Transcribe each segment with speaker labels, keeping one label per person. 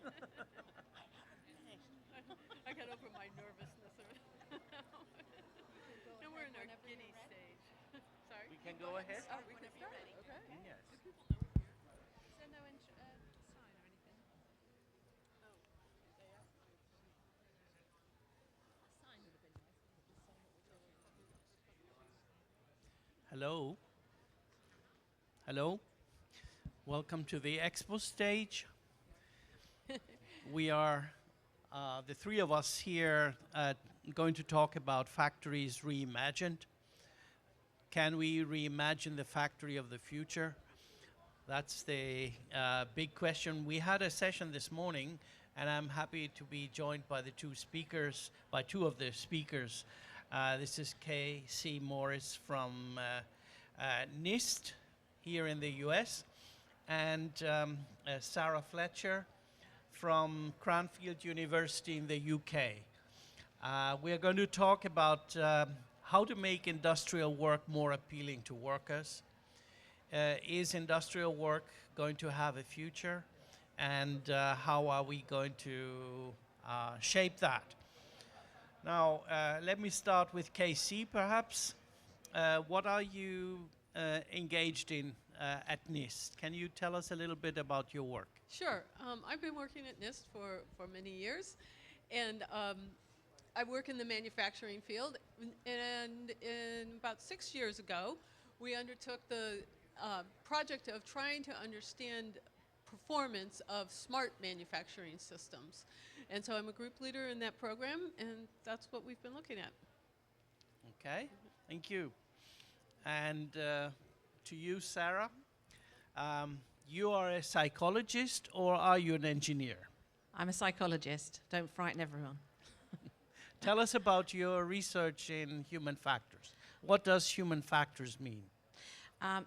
Speaker 1: I got over my nervousness. Now we're in our giddy stage. Sorry?
Speaker 2: We can go ahead.
Speaker 1: Oh, we can start. Okay.
Speaker 2: Yes.
Speaker 1: Do people know we're here?
Speaker 3: Is there no sign or anything?
Speaker 1: Oh, they asked to.
Speaker 3: A sign would have been nice, wouldn't it? Just saying what we're doing.
Speaker 2: Hello. Hello. Welcome to the Expo stage. We are the three of us here going to talk about factories reimagined. Can we reimagine the factory of the future? That's the big question. We had a session this morning, and I'm happy to be joined by two of the speakers. This is K.C. Morris from NIST here in the US, and Sarah Fletcher from Cranfield University in the UK. We are going to talk about how to make industrial work more appealing to workers. Is industrial work going to have a future? And how are we going to shape that? Now, let me start with KC, perhaps. What are you engaged in at NIST? Can you tell us a little bit about your work?
Speaker 1: Sure. I've been working at NIST for many years, and I work in the manufacturing field. And about 6 years ago, we undertook the project of trying to understand performance of smart manufacturing systems. And so I'm a group leader in that program, and that's what we've been looking at.
Speaker 2: Okay, thank you. And to you, Sarah, you are a psychologist or are you an engineer?
Speaker 3: I'm a psychologist. Don't frighten everyone.
Speaker 2: Tell us about your research in human factors. What does human factors mean?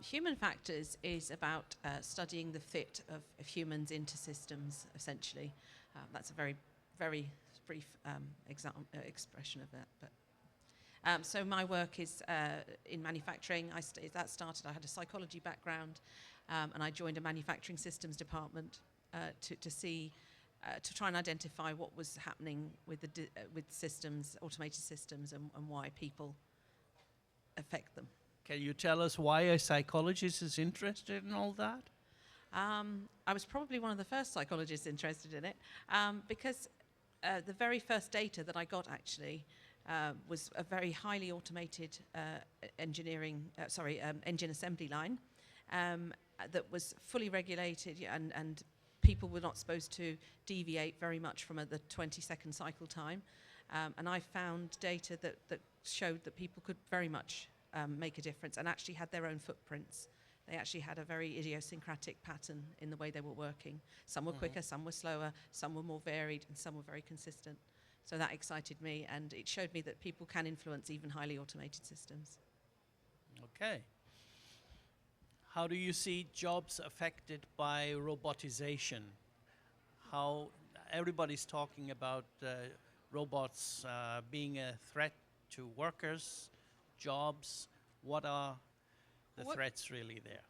Speaker 3: Human factors is about studying the fit of humans into systems, essentially. That's a very, very brief expression of that. But so my work is in manufacturing. I had a psychology background, and I joined a manufacturing systems department to try and identify what was happening with with systems, automated systems, and why people affect them.
Speaker 2: Can you tell us why a psychologist is interested in all that?
Speaker 3: I was probably one of the first psychologists interested in it because the very first data that I got actually was a very highly automated engine assembly line that was fully regulated and people were not supposed to deviate very much from the 20-second cycle time. And I found data that showed that people could very much make a difference and actually had their own footprints. They actually had a very idiosyncratic pattern in the way they were working. Some were quicker, some were slower, some were more varied, and some were very consistent. So that excited me, and it showed me that people can influence even highly automated systems.
Speaker 2: Okay. How do you see jobs affected by robotization? How everybody's talking about robots being a threat to workers, jobs. What are the threats really there?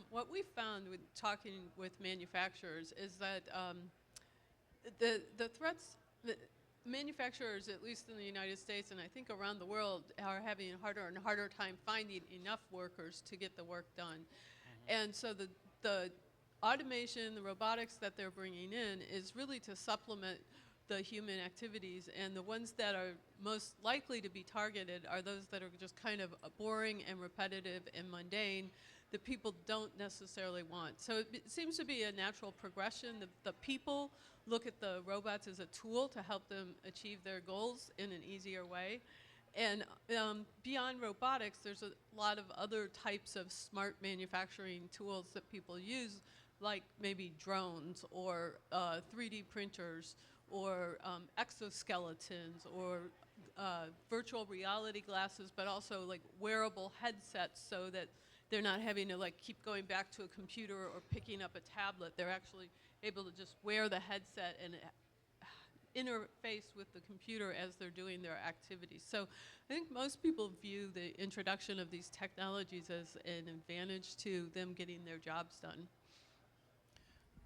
Speaker 1: What we found with talking with manufacturers is that the threats, manufacturers, at least in the United States and I think around the world, are having a harder and harder time finding enough workers to get the work done. And so the automation, the robotics that they're bringing in is really to supplement the human activities, and the ones that are most likely to be targeted are those that are just kind of boring and repetitive and mundane that people don't necessarily want. So it seems to be a natural progression. The people look at the robots as a tool to help them achieve their goals in an easier way. And beyond robotics, there's a lot of other types of smart manufacturing tools that people use, like maybe drones or 3D printers or exoskeletons or virtual reality glasses, but also like wearable headsets so that they're not having to like keep going back to a computer or picking up a tablet. They're actually able to just wear the headset and interface with the computer as they're doing their activities. So I think most people view the introduction of these technologies as an advantage to them getting their jobs done.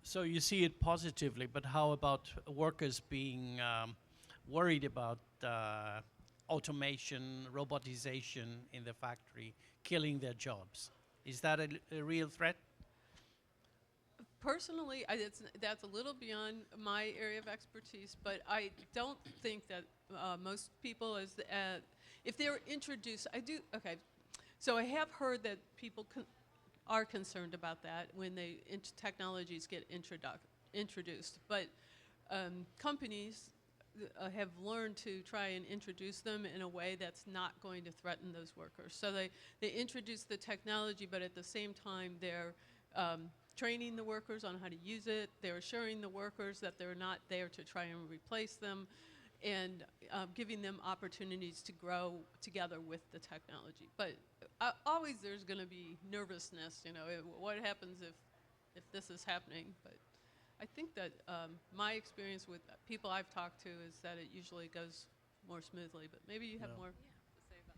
Speaker 2: So you see it positively, but how about workers being worried about automation, robotization in the factory, killing their jobs? Is that a real threat?
Speaker 1: Personally, that's a little beyond my area of expertise, but I don't think that most people, if they're introduced, okay. So I have heard that people are concerned about that when technologies get introduced, but companies have learned to try and introduce them in a way that's not going to threaten those workers. So they introduce the technology, but at the same time they're training the workers on how to use it. They're assuring the workers that they're not there to try and replace them, and giving them opportunities to grow together with the technology. But always there's going to be nervousness, what happens if this is happening. But I think that my experience with people I've talked to is that it usually goes more smoothly, but maybe you have
Speaker 2: No.
Speaker 1: more to say about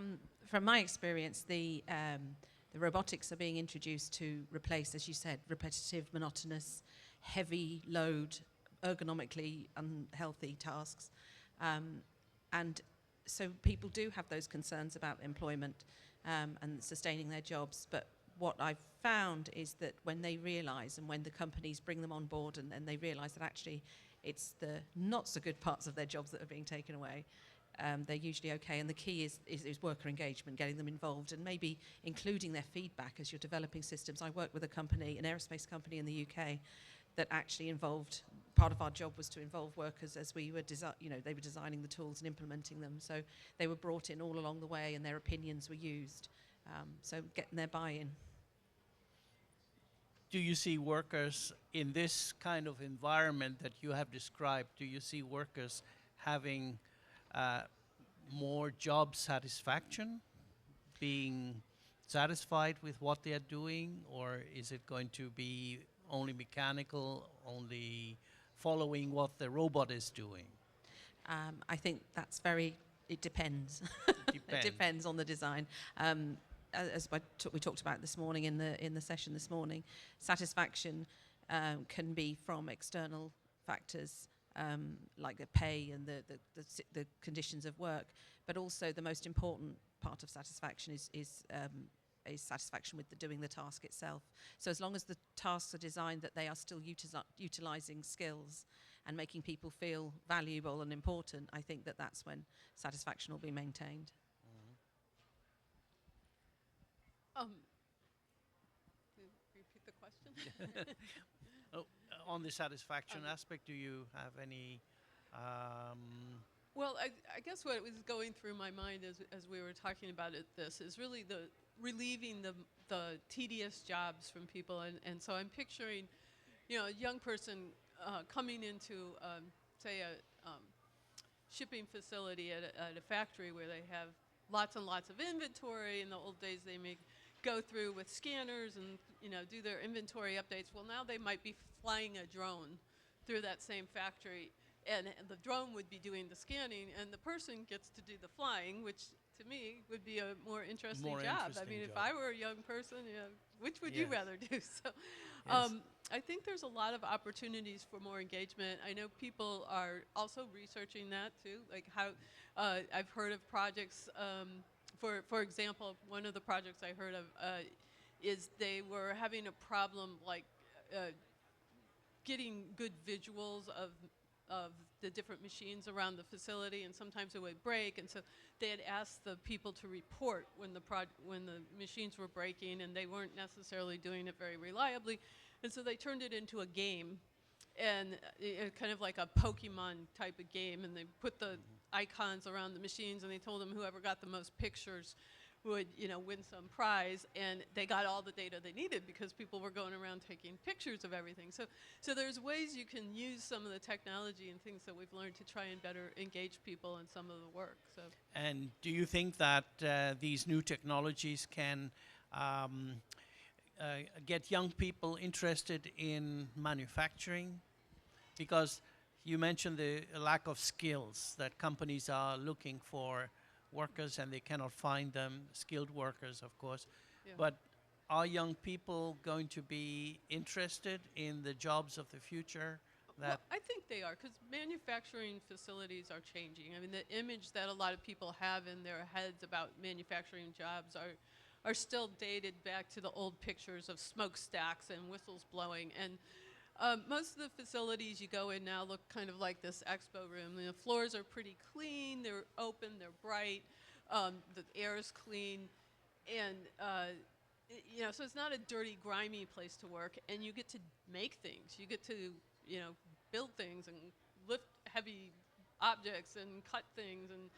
Speaker 1: that.
Speaker 3: From my experience, the robotics are being introduced to replace, as you said, repetitive, monotonous, heavy load, ergonomically unhealthy tasks. And so people do have those concerns about employment and sustaining their jobs. But what I've found is that when they realise, and when the companies bring them on board and they realise that actually it's the not so good parts of their jobs that are being taken away, they're usually okay. And the key is worker engagement, getting them involved, and maybe including their feedback as you're developing systems. I worked with a company, an aerospace company in the UK, that actually involved, part of our job was to involve workers as we were they were designing the tools and implementing them. So they were brought in all along the way, and their opinions were used. So getting their buy-in.
Speaker 2: Do you see workers in this kind of environment that you have described? Do you see workers having more job satisfaction, being satisfied with what they are doing, or is it going to be only mechanical, only following what the robot is doing?
Speaker 3: I think that's it depends.
Speaker 2: It
Speaker 3: It
Speaker 2: depends.
Speaker 3: depends on the design. As we talked about this morning in the session this morning, satisfaction can be from external factors like the pay and the conditions of work, but also the most important part of satisfaction is satisfaction with doing the task itself. So as long as the tasks are designed that they are still utilising skills and making people feel valuable and important, I think that's when satisfaction will be maintained.
Speaker 1: Repeat the question.
Speaker 2: Oh, on the satisfaction aspect, do you have any?
Speaker 1: Well, I guess what was going through my mind as we were talking about this is really the relieving the tedious jobs from people, and so I'm picturing, a young person coming into, say, a shipping facility at a factory where they have lots and lots of inventory. In the old days, they may go through with scanners and do their inventory updates. Well, now they might be flying a drone through that same factory, and the drone would be doing the scanning, and the person gets to do the flying, which to me would be a more interesting job. I mean, if I were a young person, which would you
Speaker 2: Yes.
Speaker 1: rather do? So,
Speaker 2: Yes.
Speaker 1: I think there's a lot of opportunities for more engagement. I know people are also researching that too, like how I've heard of projects. For example, one of the projects I heard of is they were having a problem like getting good visuals of the different machines around the facility, and sometimes it would break, and so they had asked the people to report when the machines were breaking, and they weren't necessarily doing it very reliably, and so they turned it into a game, and kind of like a Pokemon type of game, and they put the icons around the machines, and they told them whoever got the most pictures would win some prize, and they got all the data they needed because people were going around taking pictures of everything. So there's ways you can use some of the technology and things that we've learned to try and better engage people in some of the work. So.
Speaker 2: And do you think that these new technologies can get young people interested in manufacturing? Because you mentioned the lack of skills, that companies are looking for workers and they cannot find them, skilled workers, of course.
Speaker 1: Yeah.
Speaker 2: But are young people going to be interested in the jobs of the future?
Speaker 1: Well, I think they are, because manufacturing facilities are changing. I mean, the image that a lot of people have in their heads about manufacturing jobs are still dated back to the old pictures of smokestacks and whistles blowing. And most of the facilities you go in now look kind of like this expo room. The floors are pretty clean, they're open, they're bright, the air is clean, and so it's not a dirty, grimy place to work. And you get to make things. You get to build things and lift heavy objects and cut things. And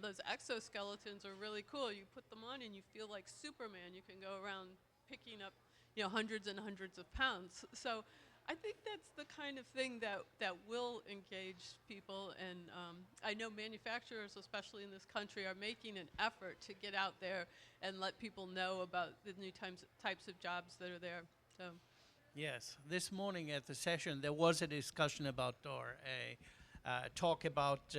Speaker 1: those exoskeletons are really cool. You put them on and you feel like Superman. You can go around picking up hundreds and hundreds of pounds. So I think that's the kind of thing that will engage people. And I know manufacturers, especially in this country, are making an effort to get out there and let people know about the new types of jobs that are there. So.
Speaker 2: Yes, this morning at the session there was a discussion about, or a talk about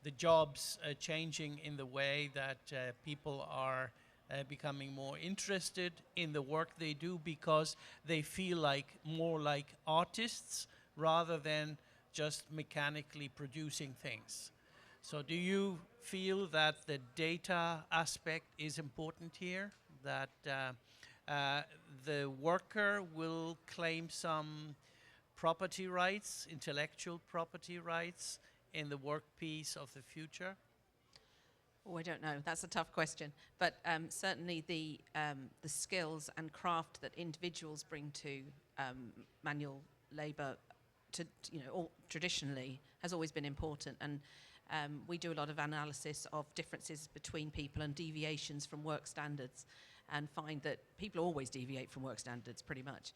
Speaker 2: the jobs changing in the way that people are becoming more interested in the work they do, because they feel like more like artists rather than just mechanically producing things. So do you feel that the data aspect is important here, that the worker will claim some property rights, intellectual property rights in the workpiece of the future?
Speaker 3: Oh, I don't know. That's a tough question. But certainly the skills and craft that individuals bring to manual labour, traditionally, has always been important. And we do a lot of analysis of differences between people and deviations from work standards, and find that people always deviate from work standards pretty much.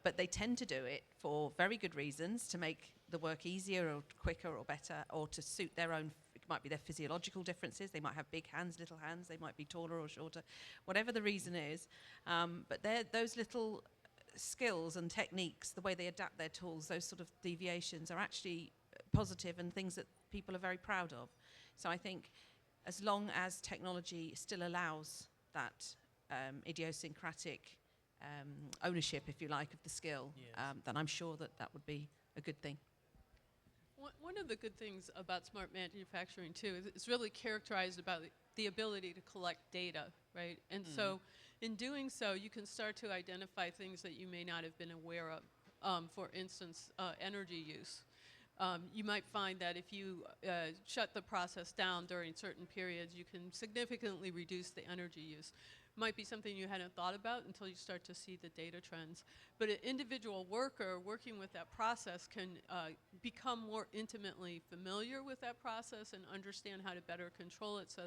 Speaker 3: But they tend to do it for very good reasons, to make the work easier or quicker or better, or to suit their own. It might be their physiological differences. They might have big hands, little hands. They might be taller or shorter, whatever the reason is. But those little skills and techniques, the way they adapt their tools, those sort of deviations are actually positive and things that people are very proud of. So I think as long as technology still allows that idiosyncratic ownership, if you like, of the skill,
Speaker 2: Yes.
Speaker 3: then I'm sure that would be a good thing.
Speaker 1: One of the good things about smart manufacturing, too, is it's really characterized about the ability to collect data, right? And so in doing so, you can start to identify things that you may not have been aware of. For instance, energy use. You might find that if you shut the process down during certain periods, you can significantly reduce the energy use. Might be something you hadn't thought about until you start to see the data trends. But an individual worker working with that process can become more intimately familiar with that process and understand how to better control it, so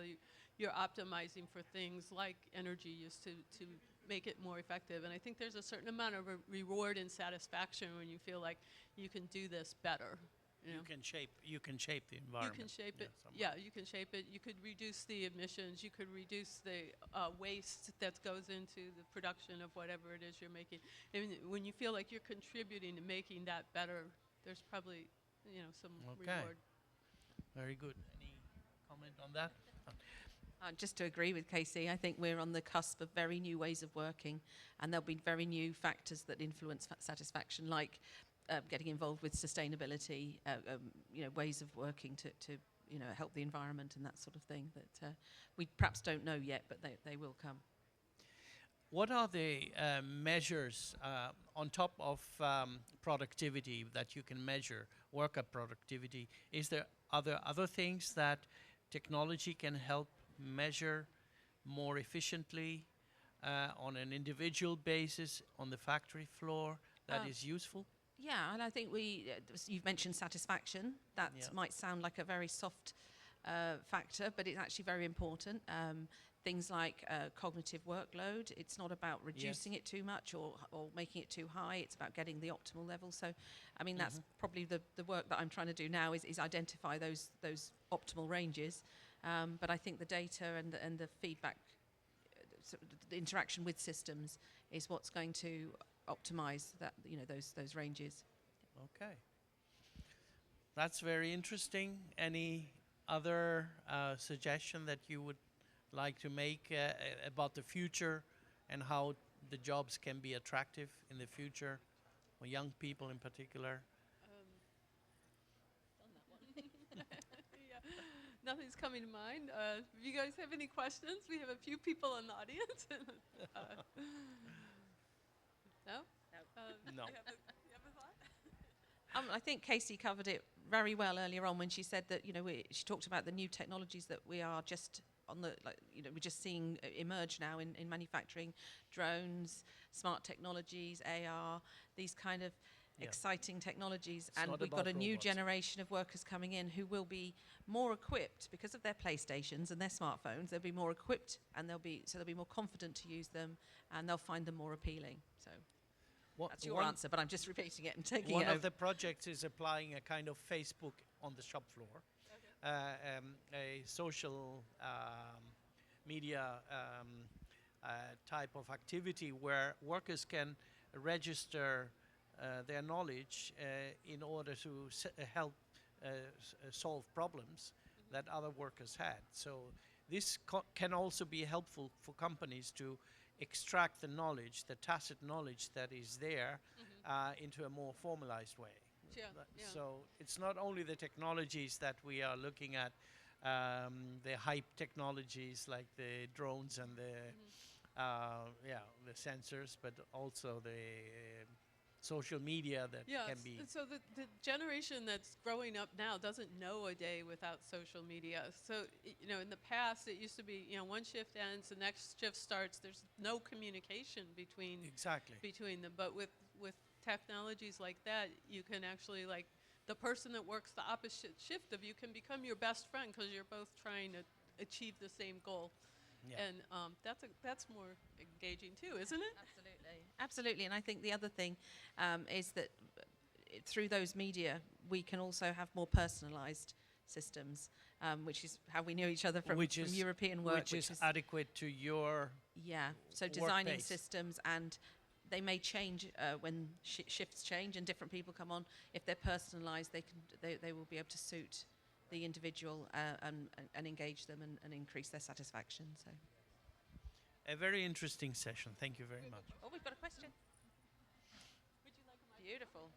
Speaker 1: you're optimizing for things like energy use to make it more effective. And I think there's a certain amount of reward and satisfaction when you feel like you can do this better.
Speaker 2: You can shape the environment.
Speaker 1: You can shape it.
Speaker 2: somehow.
Speaker 1: Yeah, you can shape it. You could reduce the emissions. You could reduce the waste that goes into the production of whatever it is you're making. And when you feel like you're contributing to making that better, there's probably some
Speaker 2: Okay.
Speaker 1: reward.
Speaker 2: Very good. Any comment on that?
Speaker 3: Just to agree with Casey, I think we're on the cusp of very new ways of working, and there'll be very new factors that influence satisfaction, like getting involved with sustainability, ways of working to help the environment and that sort of thing that we perhaps don't know yet, but they will come.
Speaker 2: What are the measures on top of productivity that you can measure, worker productivity? Are there other things that technology can help measure more efficiently on an individual basis on the factory floor that is useful?
Speaker 3: Yeah, and I think you've mentioned satisfaction. That might sound like a very soft factor, but it's actually very important. Things like cognitive workload, it's not about reducing it too much or making it too high, it's about getting the optimal level. So, I mean, that's probably the work that I'm trying to do now is identify those optimal ranges. But I think the data and the feedback, the interaction with systems is what's going to optimize that, those ranges.
Speaker 2: Okay. That's very interesting. Any other suggestion that you would like to make about the future and how the jobs can be attractive in the future, for young people in particular?
Speaker 1: Yeah, nothing's coming to mind. If you guys have any questions, we have a few people in the audience. No?
Speaker 2: No.
Speaker 1: You have a thought?
Speaker 3: I think Casey covered it very well earlier on when she said that, you know, she talked about the new technologies that we are just on the, like, you know, we're just seeing emerge now in manufacturing, drones, smart technologies, AR, these kind of
Speaker 2: Yeah.
Speaker 3: exciting technologies.
Speaker 2: It's
Speaker 3: And
Speaker 2: not
Speaker 3: we've got
Speaker 2: about
Speaker 3: a new
Speaker 2: robots.
Speaker 3: generation of workers coming in who will be more equipped because of their PlayStations and their smartphones. They'll be more equipped, and they'll be more confident to use them, and they'll find them more appealing. So that's your answer, but I'm just repeating it and taking it
Speaker 2: One
Speaker 3: over.
Speaker 2: of the projects is applying a kind of Facebook on the shop floor, a social media type of activity where workers can register their knowledge in order to help solve problems that other workers had. So this can also be helpful for companies to extract the knowledge, the tacit knowledge that is there, into a more formalized way.
Speaker 1: Yeah, yeah.
Speaker 2: So it's not only the technologies that we are looking at, the hype technologies like the drones and the sensors, but also the social media that
Speaker 1: Yeah,
Speaker 2: can be.
Speaker 1: so the generation that's growing up now doesn't know a day without social media. So, you know, in the past, it used to be, you know, one shift ends, the next shift starts. There's no communication between
Speaker 2: Exactly.
Speaker 1: them. But with technologies like that, you can actually, like, the person that works the opposite shift of you can become your best friend because you're both trying to achieve the same goal.
Speaker 2: Yeah.
Speaker 1: And that's more engaging too, isn't it?
Speaker 3: Absolutely. And I think the other thing is that through those media, we can also have more personalized systems, which is how we knew each other from European work.
Speaker 2: Which is adequate to your
Speaker 3: so designing
Speaker 2: pace.
Speaker 3: systems, and they may change when shifts change and different people come on. If they're personalized, they will be able to suit the individual and engage them and increase their satisfaction. So.
Speaker 2: A very interesting session. Thank you very much.
Speaker 3: Oh, we've got a question.
Speaker 1: Would you like a mic?
Speaker 3: Beautiful.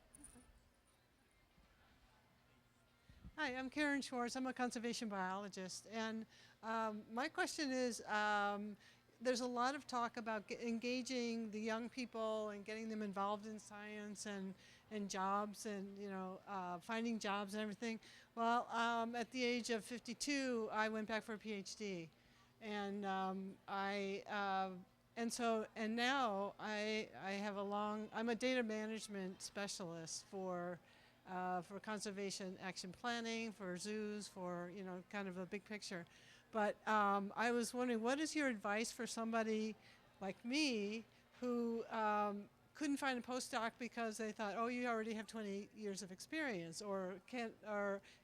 Speaker 4: Hi, I'm Karen Schwartz. I'm a conservation biologist. And my question is, there's a lot of talk about engaging the young people and getting them involved in science and jobs and, you know, finding jobs and everything. Well, at the age of 52, I went back for a PhD. And now I have I'm a data management specialist for conservation action planning, for zoos, for, you know, kind of a big picture. But I was wondering, what is your advice for somebody like me who couldn't find a postdoc because they thought, oh, you already have 20 years of experience, or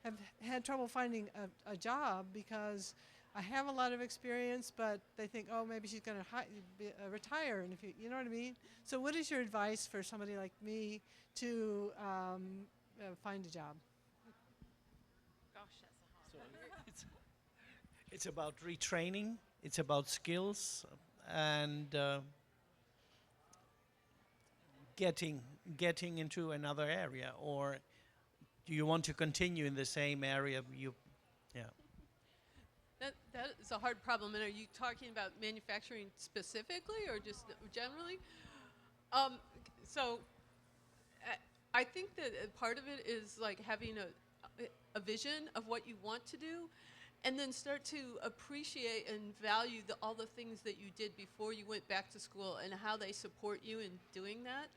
Speaker 4: have had trouble finding a job because I have a lot of experience, but they think, oh, maybe she's going to retire in a few, you know what I mean? So what is your advice for somebody like me to find a job?
Speaker 3: Gosh, that's a hard one.
Speaker 2: It's about retraining. It's about skills and getting into another area. Or do you want to continue in the same area?
Speaker 1: That is a hard problem. And are you talking about manufacturing specifically or just generally? So I think that part of it is like having a vision of what you want to do, and then start to appreciate and value all the things that you did before you went back to school and how they support you in doing that.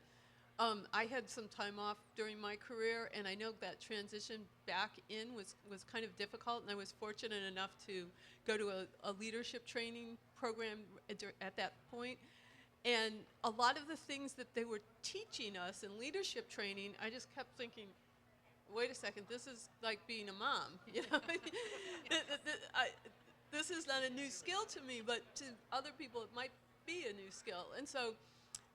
Speaker 1: I had some time off during my career, and I know that transition back in was kind of difficult, and I was fortunate enough to go to a leadership training program at that point. And a lot of the things that they were teaching us in leadership training, I just kept thinking, wait a second, this is like being a mom. You know, this is not a new skill to me, but to other people it might be a new skill. And so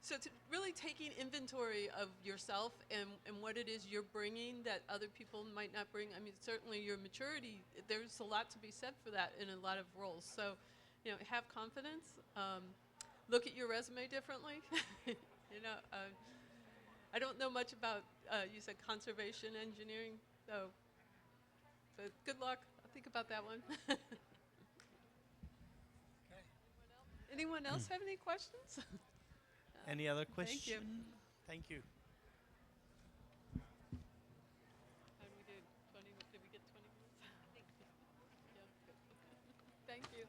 Speaker 1: to really taking inventory of yourself and what it is you're bringing that other people might not bring. I mean, certainly your maturity, there's a lot to be said for that in a lot of roles. So, you know, have confidence. look at your resume differently. You know, I don't know much about, you said conservation engineering, so, but good luck. I'll think about that one. Anyone else have any questions?
Speaker 2: Any other
Speaker 1: Thank
Speaker 2: questions?
Speaker 1: you.
Speaker 2: Thank you.
Speaker 1: How did we do? 20, did we get 20 minutes? Yeah, good. Thank you.